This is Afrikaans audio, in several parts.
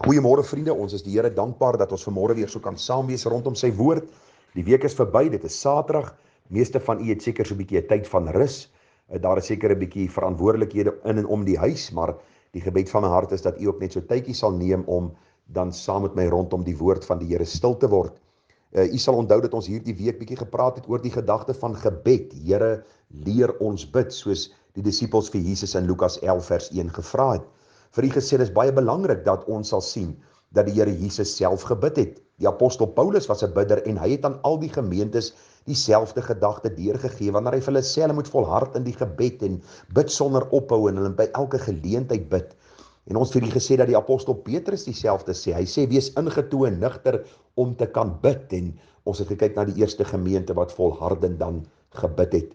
Goeiemôre vriende, ons is die Here dankbaar dat ons vanmôre weer so kan saam wees rondom sy woord. Die week is verby, dit is Saterdag. Meeste van u het seker so 'n bietjie 'n tyd van rus. Daar is seker 'n bietjie verantwoordelikhede in en om die huis, maar die gebed van my hart is dat u ook net so tydjie sal neem om dan saam met my rondom die woord van die Here stil te word. U sal onthou dat ons hierdie week bietjie gepraat het oor die gedagte van gebed. Here, leer ons bid, soos die disippels vir Jesus in Lukas 11 vers 1 gevra het. Vir u gesê, dis baie belangrik dat ons sal sien dat die Here Jesus self gebid het. Die apostel Paulus was 'n bidder en hy het aan al die gemeentes dieselfde gedagte deurgegee wanneer hy vir hulle sê hulle moet volhard in die gebed en bid sonder ophou en hulle by elke geleentheid bid. En ons het vir u gesê dat die apostel Petrus dieselfde sê. Hy sê wees ingetoe en nigter om te kan bid, en ons het gekyk na die eerste gemeente wat volhardend dan gebid het.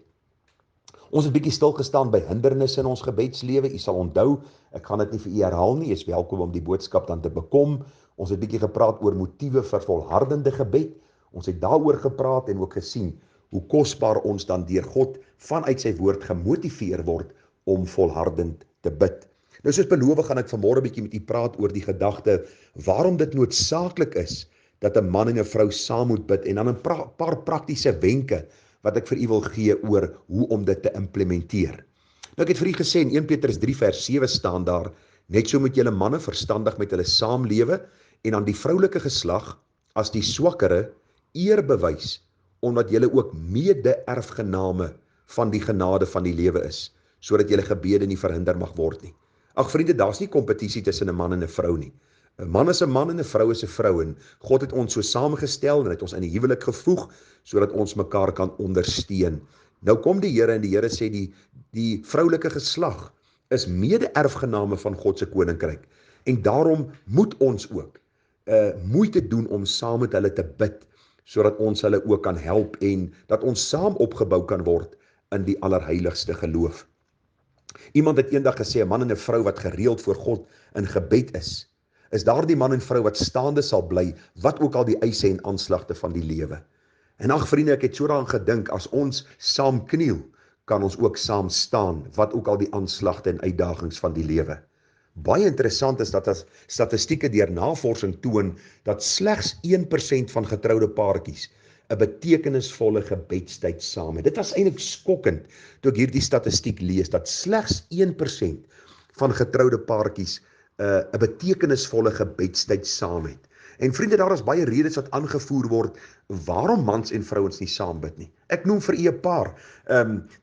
Ons het bietjie stilgestaan by hindernisse in ons gebedslewe. U sal onthou, ek gaan dit nie vir u herhaal nie, is welkom om die boodskap dan te bekom. Ons het bietjie gepraat oor motiewe vir volhardende gebed. Ons het daaroor gepraat en ook gesien hoe kosbaar ons dan deur God vanuit sy woord gemotiveer word om volhardend te bid. Nou soos beloof gaan ek vanmôre bietjie met u praat oor die gedagte waarom dit noodsaaklik is dat 'n man en 'n vrou saam moet bid, en dan 'n paar praktiese wenke wat ek vir u wil gee oor hoe om dit te implementeer. Nou ek het vir u gesê in 1 Petrus 3 vers 7 staan daar, net so moet julle manne verstandig met hulle saamlewe en aan die vroulike geslag as die swakkere eer bewys, omdat julle ook mede-erfgename van die genade van die lewe is, sodat julle gebede nie verhinder mag word nie. Ag vriende, daar's nie kompetisie tussen 'n man en 'n vrou nie. 'n Man is 'n man en 'n vrou is 'n vrou, en God het ons so saamgestel en het ons in die huwelik gevoeg sodat ons mekaar kan ondersteun. Nou kom die Here en die Here sê die vroulike geslag is mede-erfgename van God se koninkryk, en daarom moet ons ook moeite doen om saam met hulle te bid, sodat ons hulle ook kan help en dat ons saam opgebou kan word in die allerheiligste geloof. Iemand het eendag gesê, 'n man en 'n vrou wat gereeld voor God in gebed is daardie man en vrou wat staande sal bly, wat ook al die eise en aanslagte van die lewe. En ag vriende, ek het so daaraan gedink, as ons saam kniel, kan ons ook saam staan, wat ook al die aanslagte en uitdagings van die lewe. Baie interessant is dat as statistieke deur navorsing toon, dat slegs 1% van getroude paartjies 'n betekenisvolle gebedstyd saam het. Dit was eintlik skokkend, toe ek hierdie statistiek lees, dat slegs 1% van getroude paartjies 'n betekenisvolle gebedstyd saam het. En vriende, daar is baie redes wat aangevoer word waarom mans en vrouens nie saam bid nie. Ek noem vir u 'n paar.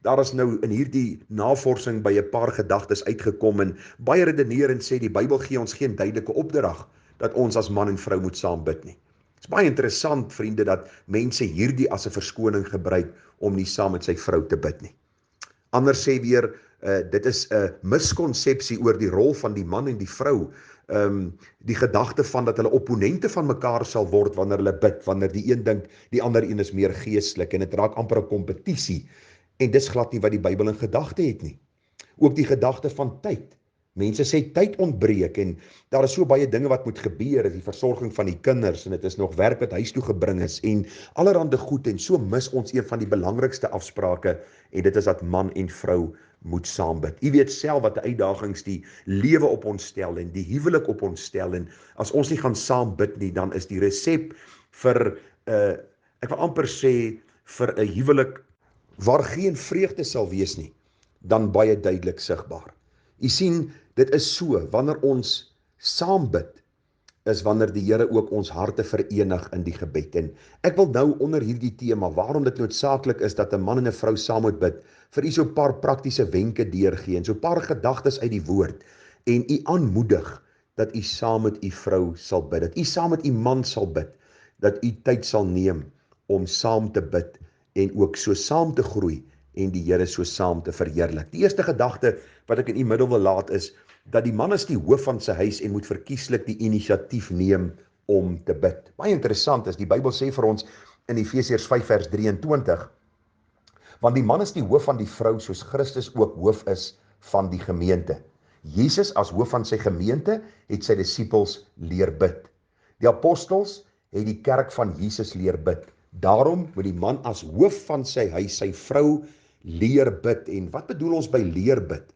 Daar is nou in hierdie navorsing by 'n paar gedagtes uitgekom, en baie redeneer en sê die Bybel gee ons geen duidelike opdrag dat ons as man en vrou moet saam bid nie. Het is baie interessant, vriende, dat mense hierdie as 'n verskoning gebruik om nie saam met sy vrou te bid nie. Anders sê weer, dit is 'n miskonsepsie oor die rol van die man en die vrou. Die gedagte van dat hulle opponente van mekaar sal word wanneer hulle bid, wanneer die een dink die ander een is meer geestelik, en dit raak amper 'n kompetisie, en dis glad nie wat die Bybel in gedagte het nie. Ook die gedagte van tyd. Mense sê tyd ontbreek, en daar is so baie dinge wat moet gebeur, die versorging van die kinders, en dit is nog werk wat huis toe gebring is, en allerhande goed, en so mis ons een van die belangrikste afsprake, en dit is dat man en vrou moet saam bid. U weet self wat die uitdagings die lewe op ons stel, en die huwelik op ons stel, en as ons nie gaan saam bid nie, dan is die resep vir, ek wil amper sê, vir 'n huwelik waar geen vreugde sal wees nie, dan baie duidelik sigbaar. U sien, dit is so, wanneer ons saam bid, is wanneer die Here ook ons harte verenig in die gebed. En ek wil nou onder hierdie tema, waarom dit noodsaaklik is dat 'n man en 'n vrou saam moet bid, vir u so 'n paar praktiese wenke deurgee, en so 'n paar gedagtes uit die woord, en u aanmoedig dat u saam met u vrou sal bid, dat u saam met u man sal bid, dat u tyd sal neem om saam te bid, en ook so saam te groei, en die Here so saam te verheerlik. Die eerste gedagte wat ek in u middel wil laat is, dat die man is die hoof van sy huis en moet verkieslik die inisiatief neem om te bid. Baie interessant is, die Bybel sê vir ons in Efesiërs 5 vers 23, want die man is die hoof van die vrou, soos Christus ook hoof is van die gemeente. Jesus as hoof van sy gemeente het sy disippels leer bid. Die apostels het die kerk van Jesus leer bid. Daarom moet die man as hoof van sy huis sy vrou leer bid. En wat bedoel ons by leer bid?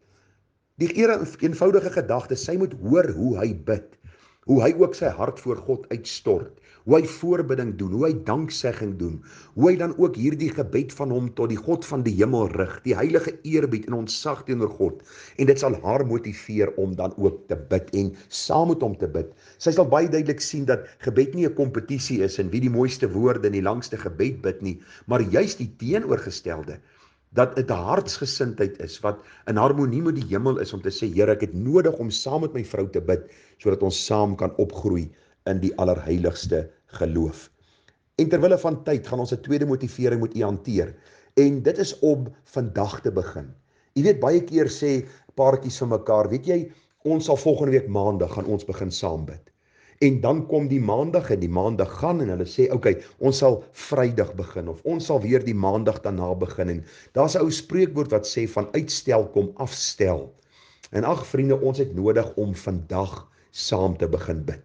Die eenvoudige gedagte, sy moet hoor hoe hy bid. hoe hy ook sy hart voor God uitstort, hoe hy voorbidding doen, hoe hy danksegging doen, hoe hy dan ook hierdie gebed van hom tot die God van die hemel rig, die heilige eerbied en ontzag teenoor God, en dit sal haar motiveer om dan ook te bid en saam met hom te bid. Sy sal baie duidelik sien dat gebed nie 'n kompetisie is en wie die mooiste woorde en die langste gebed bid nie, maar juist die teenoorgestelde, dat dit 'n hartsgesindheid is wat in harmonie met die hemel is om te sê, Here, ek het nodig om saam met my vrou te bid, sodat ons saam kan opgroei in die allerheiligste geloof. En terwille van tyd gaan ons 'n tweede motivering moet u hanteer, en dit is om vandag te begin. Jy weet, baie keer sê paartjies vir mekaar, weet jy, ons sal volgende week maandag gaan ons begin saam bid. En dan kom die maandag en die maandag gaan en hulle sê, okay, ons sal Vrydag begin of ons sal weer die maandag daarna begin. En daar's 'n ou spreekwoord wat sê van uitstel kom afstel. En ag vriende, ons het nodig om vandag saam te begin bid.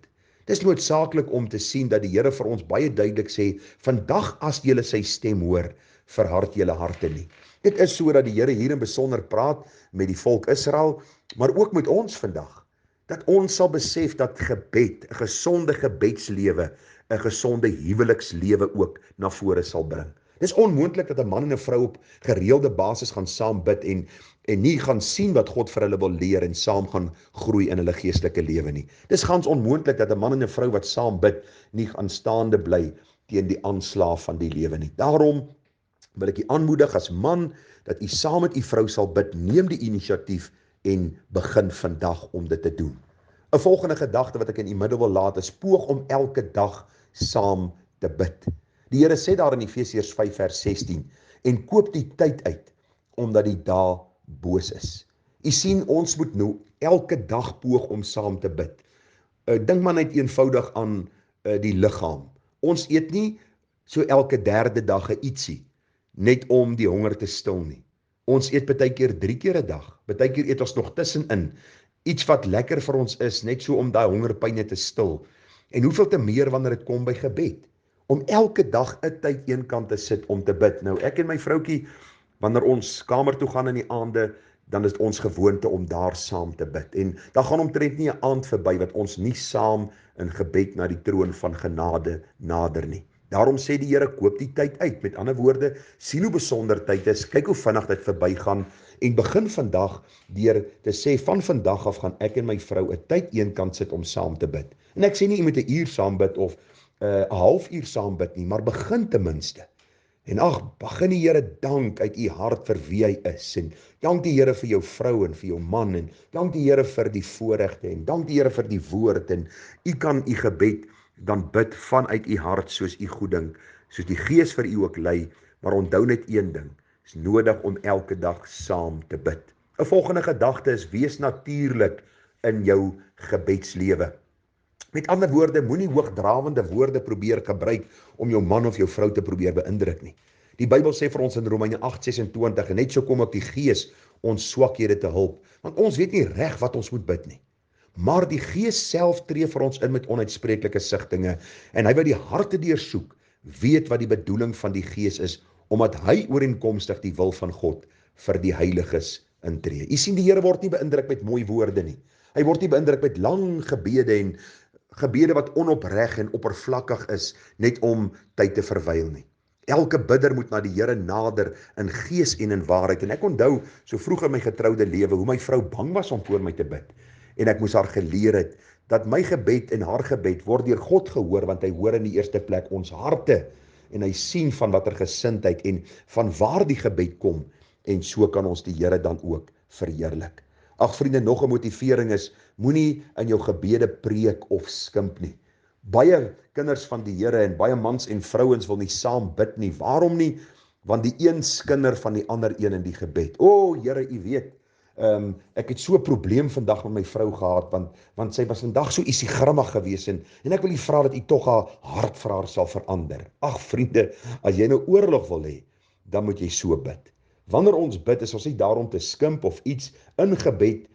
Dit is noodsaaklik om te sien dat die Here vir ons baie duidelik sê, vandag as julle sy stem hoor, verhard julle harte nie. Dit is so dat die Here hier in besonder praat met die volk Israel, maar ook met ons vandag. Dat ons sal besef dat gebed, 'n gesonde gebedslewe, 'n gesonde huwelikslewe ook na vore sal bring. Dis onmoontlik dat 'n man en 'n vrou op gereelde basis gaan saam bid en nie gaan sien wat God vir hulle wil leer en saam gaan groei in hulle geestelike lewe nie. Dis gans onmoontlik dat 'n man en 'n vrou wat saam bid nie aanstaande bly teen die aanslae van die lewe nie. Daarom wil ek u aanmoedig as man dat u saam met u vrou sal bid. Neem die inisiatief en begin vandag om dit te doen. 'n Volgende gedagte wat ek in u middel wil laat is, poog om elke dag saam te bid. Die Here sê daar in Efesiërs 5 vers 16, en koop die tyd uit, omdat die dae boos is. U sien, ons moet nou elke dag poog om saam te bid. Dink maar net eenvoudig aan die liggaam. Ons eet nie so elke derde dag 'n ietsie, net om die honger te stil nie. Ons eet baie keer 3 keer 'n dag, baie keer eet ons nog tussenin, iets wat lekker vir ons is, net so om daai hongerpyne te stil. En hoeveel te meer wanneer dit kom by gebed, om elke dag 'n tyd eenkant te sit om te bid. Nou, ek en my vroutjie, wanneer ons kamer toe gaan in die aande, dan is ons gewoonte om daar saam te bid. En dan gaan omtrent nie 'n aand verby wat ons nie saam in gebed na die troon van genade nader nie. Daarom sê die Here, koop die tyd uit. Met ander woorde, sien hoe besonder tyd is, kyk hoe vinnig dit verbygaan en begin vandag deur te sê, van vandag af gaan ek en my vrou 'n tyd eenkant sit om saam te bid. En ek sê nie jy moet 'n uur saam bid of 'n halfuur saam bid nie, maar begin ten minste. En ag, begin die Here dank uit u hart vir wie hy is, en dank die Here vir jou vrou en vir jou man, en dank die Here vir die voorregte, en dank die Here vir die woord, en u kan u gebed dan bid vanuit u hart soos u goed dink, soos die Gees vir u ook lei, maar onthou net een ding, is nodig om elke dag saam te bid. 'n Volgende gedagte is, wees natuurlik in jou gebedslewe. Met ander woorde, moenie hoogdrawende woorde probeer gebruik om jou man of jou vrou te probeer beïndruk nie. Die Bybel sê vir ons in Romeine 8:26, en net so kom ook die Gees ons swakhede te hulp, want ons weet nie reg wat ons moet bid nie. Maar die Gees self tree vir ons in met onuitspreeklike sigtinge, en hy wat die harte deursoek, weet wat die bedoeling van die Gees is, omdat hy ooreenkomstig die wil van God vir die heiliges intree. U sien, die Here word nie beïndruk met mooi woorde nie. Hy word nie beïndruk met lang gebede en gebede wat onopreg en oppervlakkig is, net om tyd te verwyl nie. Elke bidder moet na die Here nader in gees en in waarheid. En ek onthou so vroeg in my getroude lewe hoe my vrou bang was om voor my te bid. En ek moes haar geleer het dat my gebed en haar gebed word deur God gehoor, want hy hoor in die eerste plek ons harte en hy sien van watter gesindheid en van waar die gebed kom, en so kan ons die Here dan ook verheerlik. Ag vriende, nog 'n motivering is, moenie in jou gebede preek of skimp nie. Baie kinders van die Here en baie mans en vrouens wil nie saam bid nie. Waarom nie? Want die een skinder van die ander een in die gebed. O Here, u weet, ek het so 'n probleem vandag met my vrou gehad, want sy was vandag so ietsie grimmig gewees, en ek wil u vra dat u tog haar hart vir haar sal verander. Ag vriende, as jy nou oorlog wil hê, dan moet jy so bid. Wanneer ons bid, is ons nie daarom te skimp of iets in gebed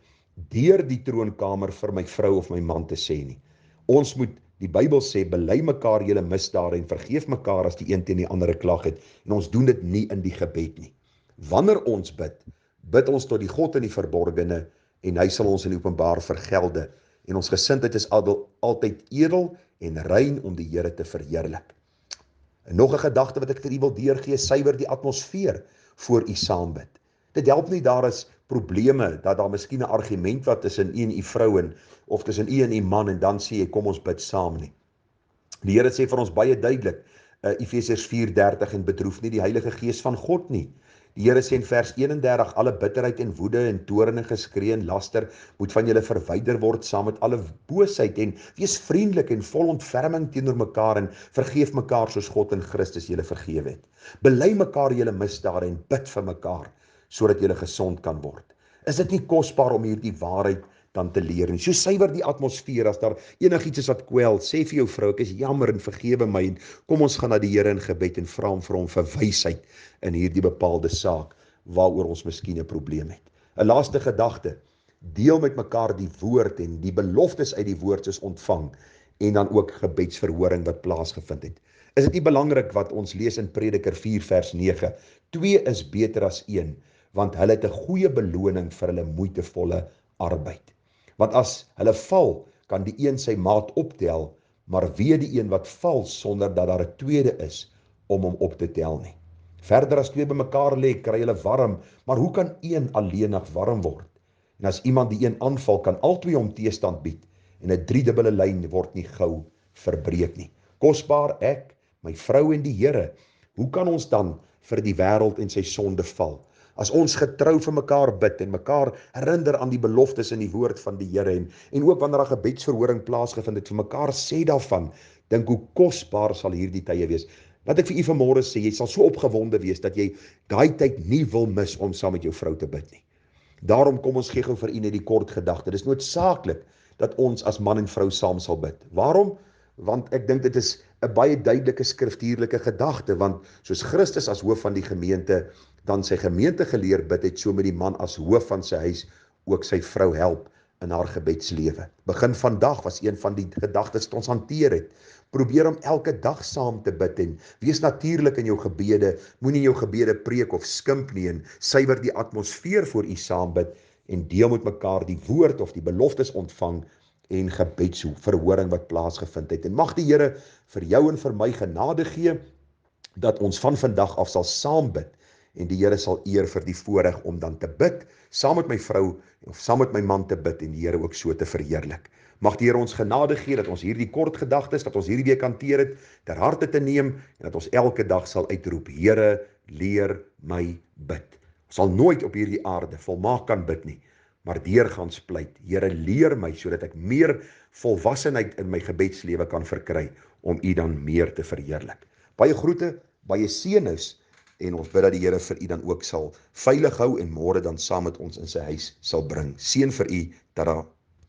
deur die troonkamer vir my vrou of my man te sê nie. Ons moet, die Bybel sê, bely mekaar julle misdade en vergeef mekaar as die een teen die ander klag het, en ons doen dit nie in die gebed nie. Wanneer ons bid, bid ons tot die God in die verborgene, en hy sal ons in die openbaar vergelde en ons gesindheid is altyd edel en rein om die Here te verheerlik. En nog 'n gedagte wat ek vir u wil deurgee, suiwer die atmosfeer voor u saambid. Dit help nie daar is probleme, dat daar miskien 'n argument wat tussen u en u vrou of tussen u en u man en dan sê jy kom ons bid saam nie. Die Here sê vir ons baie duidelik, Efesiërs 4:30 en bedroef nie die Heilige Gees van God nie. Die Here sê in vers 31, alle bitterheid en woede en toorn en geskree en laster moet van julle verwyder word saam met alle boosheid en wees vriendelik en vol ontferming teenoor mekaar en vergeef mekaar soos God in Christus julle vergewe het. Bely mekaar julle misdade en bid vir mekaar sodat julle gesond kan word. Is dit nie kosbaar om hierdie waarheid dan te leer nie? So suiwer die atmosfeer, as daar enigiets is wat kwel, sê vir jou vrou, ek is jammer en vergewe my en kom ons gaan na die Here in gebed en vra hom vir hom vir wysheid in hierdie bepaalde saak waaroor ons miskien 'n probleem het. 'n Laaste gedagte, deel met mekaar die woord en die beloftes uit die woord soos ontvang en dan ook gebedsverhoring wat plaasgevind het. Is dit nie belangrik wat ons lees in Prediker 4 vers 9, 2 is beter as 1, want hulle het 'n goeie beloning vir hulle moeitevolle arbeid. Want as hulle val, kan die een sy maat optel, maar wee die een wat val sonder dat daar 'n tweede is om hom op te tel nie. Verder as twee bymekaar lê, kry hulle warm, maar hoe kan een alleenig warm word? En as iemand die een aanval, kan albei hom teestand bied, en 'n driedubbele lyn word nie gou verbreek nie. Kosbaar, ek, my vrou en die Here, hoe kan ons dan vir die wêreld en sy sonde val? As ons getrou vir mekaar bid en mekaar herinner aan die beloftes in die woord van die Here en ook wanneer daar gebedsverhoring plaasgevind het, vir mekaar sê daarvan, dink hoe kosbaar sal hierdie tye wees. Laat ek vir u vanmôre sê, jy sal so opgewonde wees dat jy daai tyd nie wil mis om saam met jou vrou te bid nie. Daarom kom ons gee gou vir u net die kort gedagte. Dis noodsaaklik dat ons as man en vrou saam sal bid. Waarom? Want ek dink dit is 'n baie duidelike skriftuurlike gedagte, want soos Christus as hoof van die gemeente dan sy gemeente geleer bid het, so met die man as hoof van sy huis ook sy vrou help in haar gebedslewe. Begin vandag was een van die gedagtes wat ons hanteer het. Probeer om elke dag saam te bid en wees natuurlik in jou gebede, moenie jou gebede preek of skimp nie en suiwer die atmosfeer voor u saam bid en deel met mekaar die woord of die beloftes ontvang en gebedsverhoring wat plaasgevind het. En mag die Here vir jou en vir my genade gee dat ons van vandag af sal saam bid en die Here sal eer vir die voorreg om dan te bid, saam met my vrou of saam met my man te bid en die Here ook so te verheerlik. Mag die Here ons genade gee dat ons hierdie kort gedagtes, dat ons hierdie week hanteer het, ter harte te neem en dat ons elke dag sal uitroep, Here, leer my bid. Ons sal nooit op hierdie aarde volmaak kan bid nie, maar deurgaans pleit, Here, leer my sodat ek meer volwassenheid in my gebedslewe kan verkry om u dan meer te verheerlik. Baie groete, baie seënings en ons bid dat die Here vir u dan ook sal veilig hou en môre dan saam met ons in sy huis sal bring. Seën vir u, tada.